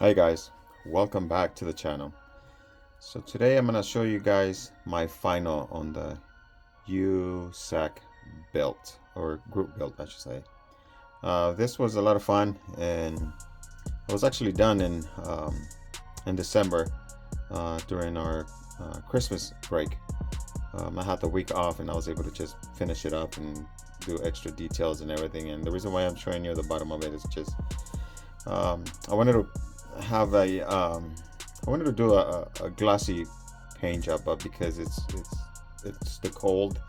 Hey guys, welcome back to the channel. So today I'm gonna show you guys my final on the U.S.A.C. build, or group build I should say. This was a lot of fun, and it was actually done in December during our Christmas break. I had the week off and I was able to just finish it up and do extra details and everything. And the reason why I'm showing you the bottom of it is just I wanted to have I wanted to do a glossy paint job, but because it's the cold,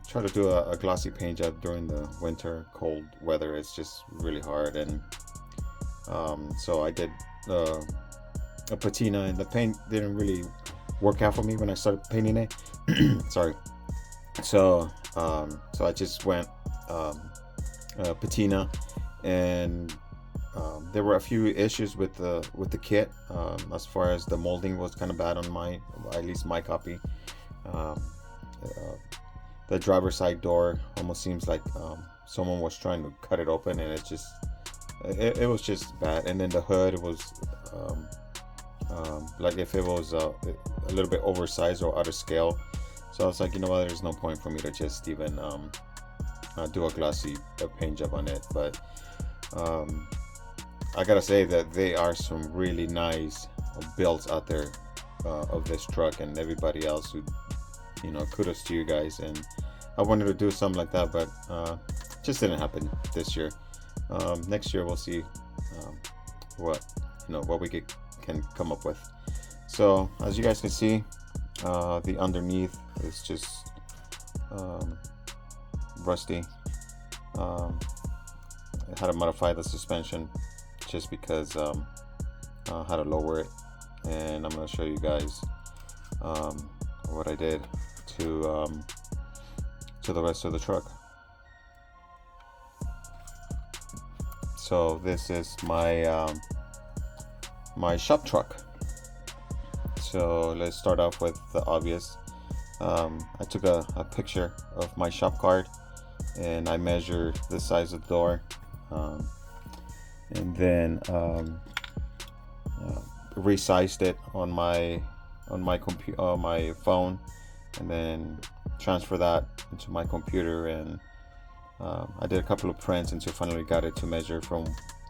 try to do a glossy paint job during the winter cold weather. It's just really hard, and so I did a patina, and the paint didn't really work out for me when I started painting it. Sorry. So I just went patina, and there were a few issues with the kit, as far as the molding was kind of bad on at least my copy. Um, uh, the driver's side door almost seems like someone was trying to cut it open, and it was just bad. And then the hood was like if it was a little bit oversized or out of scale. So I was like, you know what, there's no point for me to just even do a glossy paint job on it. But um, I gotta say that they are some really nice builds out there of this truck, and everybody else who, kudos to you guys. And I wanted to do something like that, but just didn't happen this year. Next year we'll see what what we can come up with. So as you guys can see, the underneath is just rusty. I had to modify the suspension just because I had to lower it, and I'm going to show you guys what I did to the rest of the truck. So this is my shop truck. So let's start off with the obvious. I took a picture of my shop card, and I measured the size of the door, and then resized it on my phone, and then transfer that into my computer. And I did a couple of prints until finally got it to measure from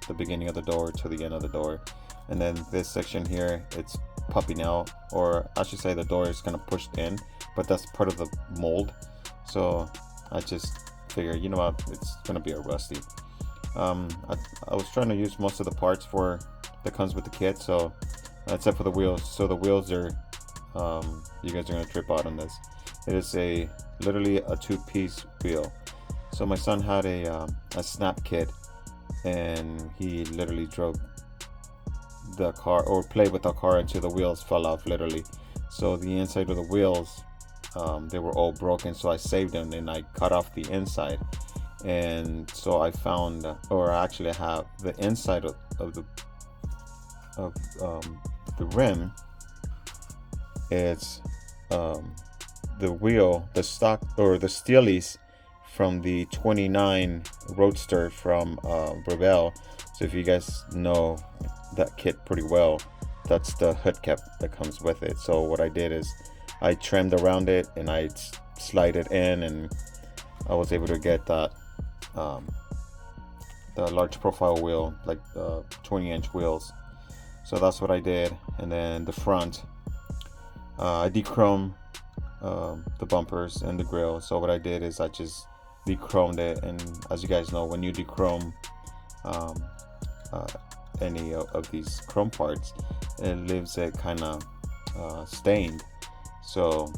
the beginning of the door to the end of the door. And then this section here, it's popping out, or I should say the door is kind of pushed in, but that's part of the mold. So I just figured, you know what, it's gonna be a rusty. I was trying to use most of the parts that comes with the kit, so except for the wheels. So the wheels are, you guys are gonna trip out on this. It is literally a two-piece wheel. So my son had a snap kit, and he literally drove the car, or played with the car, until the wheels fell off literally. So the inside of the wheels, they were all broken, so I saved them and I cut off the inside. And so I found, or actually I have the inside of the rim. It's the wheel, the stock, or the steelies from the 29 Roadster from Breville. So if you guys know that kit pretty well, that's the hood cap that comes with it. So what I did is I trimmed around it and I slide it in, and I was able to get that the large profile wheel, like 20-inch wheels. So that's what I did. And then the front, I dechrome the bumpers and the grill. So what I did is I just dechromed it, and as you guys know, when you dechrome any of these chrome parts, it leaves it kind of stained. So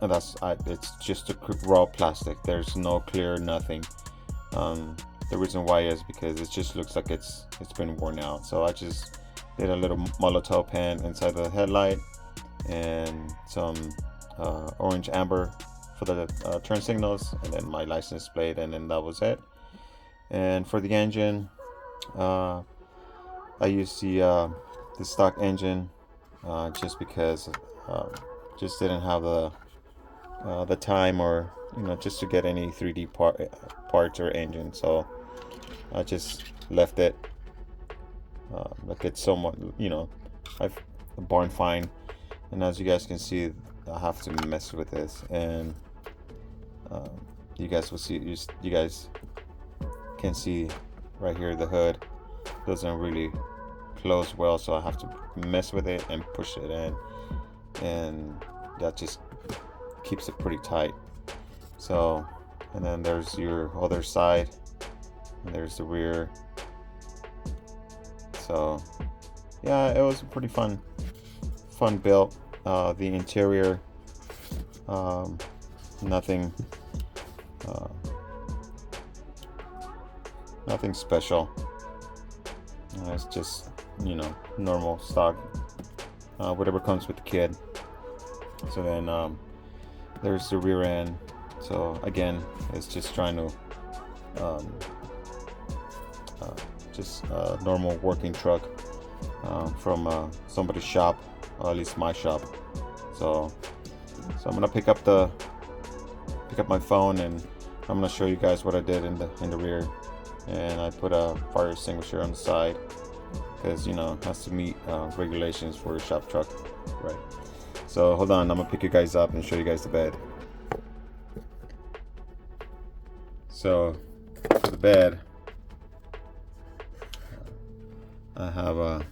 it's just a raw plastic. There's no clear, nothing. The reason why is because it just looks like it's been worn out. So I just did a little Molotov pen inside the headlight, and some orange amber for the turn signals, and then my license plate, and then that was it. And for the engine, I used the stock engine, just because just didn't have the time, or just to get any 3D parts or engine. So I just left it like it's somewhat, I've the barn fine. And as you guys can see, I have to mess with this, and you guys will see. You guys can see right here the hood doesn't really close well, so I have to mess with it and push it in, and that just keeps it pretty tight. So, and then there's your other side, and there's the rear. So yeah, it was a pretty fun build. The interior, nothing nothing special. It's just, normal stock, whatever comes with the kid. So then there's the rear end. So again, it's just trying to just a normal working truck from somebody's shop, or at least my shop. So I'm gonna pick up my phone, and I'm gonna show you guys what I did in the rear. And I put a fire extinguisher on the side because it has to meet regulations for a shop truck, right? So hold on, I'm gonna pick you guys up and show you guys the bed. So for the bed, I have a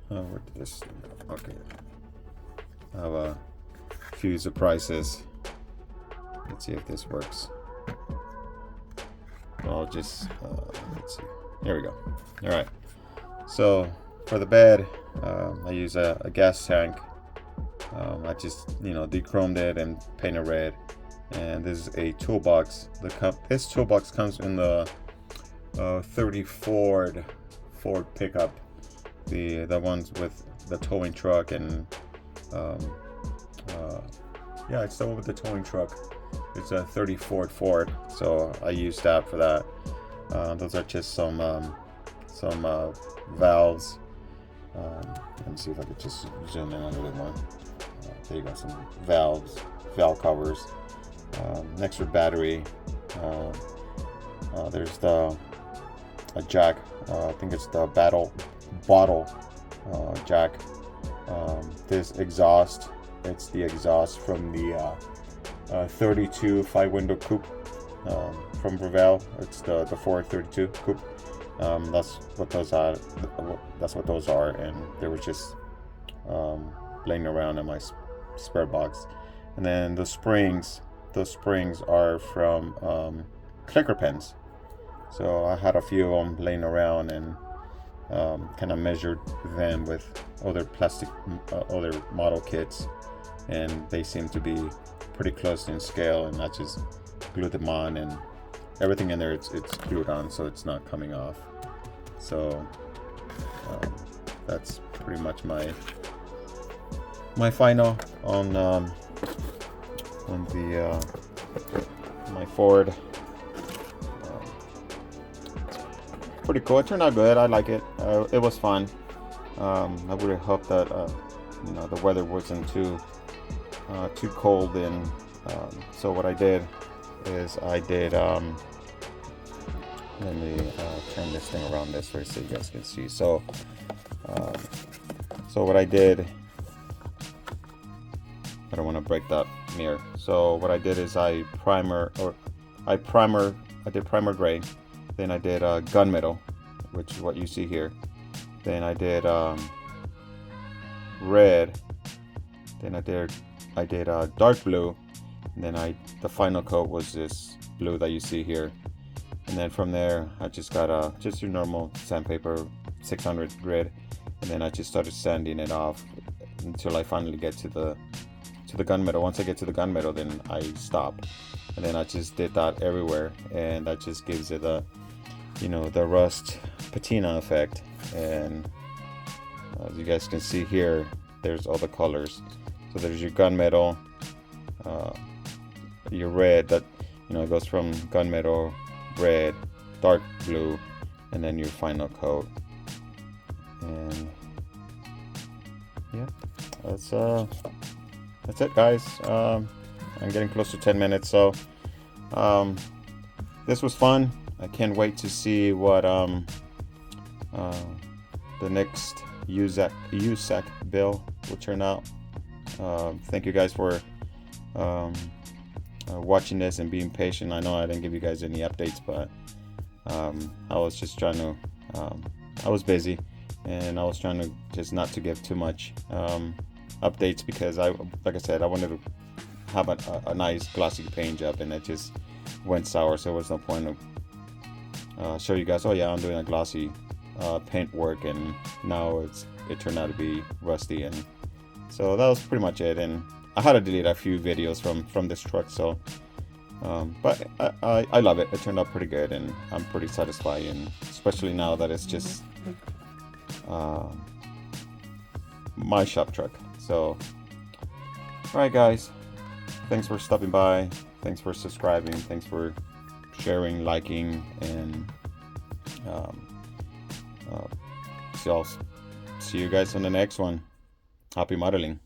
where did this? Okay, I have a few surprises. Let's see if this works. I'll just let's see. Here we go. All right. So for the bed, I use a gas tank. I just dechromed it and painted red. And this is a toolbox. This toolbox comes in the 30 Ford pickup, the ones with the towing truck, and yeah, it's the one with the towing truck. It's a 30 Ford, so I use that for that. Those are just some valves. Let me see if I could just zoom in a little bit more. There you go, some valve covers. Next for battery, there's a jack. I think it's the bottle jack. This exhaust, it's the exhaust from the 32 5-window coupe from Breville. It's the Ford 32 coupe. That's what those are. That's what those are, and they were just laying around in my spare box. And then the springs. Those springs are from clicker pens. So I had a few of them laying around, and kind of measured them with other other model kits, and they seem to be pretty close in scale, and I just glued them on, and everything in there it's glued on, so it's not coming off. So that's pretty much my final on the my Ford. Pretty cool. It turned out good. I like it. It was fun. I would have hoped that the weather wasn't too cold, and so what I did is let me turn this thing around this way so you guys can see. So what I did, I don't want to break that mirror. So what I did is I did primer gray, then I did gunmetal, which is what you see here. Then I did red. Then I did dark blue, and then the final coat was this blue that you see here. And then from there, I just got just your normal sandpaper 600 grit, and then I just started sanding it off until I finally get to the gunmetal. Once I get to the gunmetal, then I stop, and then I just did that everywhere, and that just gives it the rust patina effect. And as you guys can see here, there's all the colors. So there's your gunmetal, your red that goes from gunmetal, red, dark blue, and then your final coat. And yeah, that's it, guys. I'm getting close to 10 minutes, so this was fun. I can't wait to see what the next USAC bill will turn out. Thank you guys for watching this and being patient. I know I didn't give you guys any updates, but I was just trying to I was busy, and I was trying to just not to give too much updates, because like I said, I wanted to have a nice glossy paint job, and it just went sour, so there was no point of show you guys, oh yeah, I'm doing a glossy paint work, and now it turned out to be rusty. And so that was pretty much it. And I had to delete a few videos from this truck, so but I love it. It turned out pretty good, and I'm pretty satisfied, and especially now that it's just my shop truck. So alright guys, thanks for stopping by, thanks for subscribing, thanks for sharing, liking, and see you guys on the next one. Happy modeling.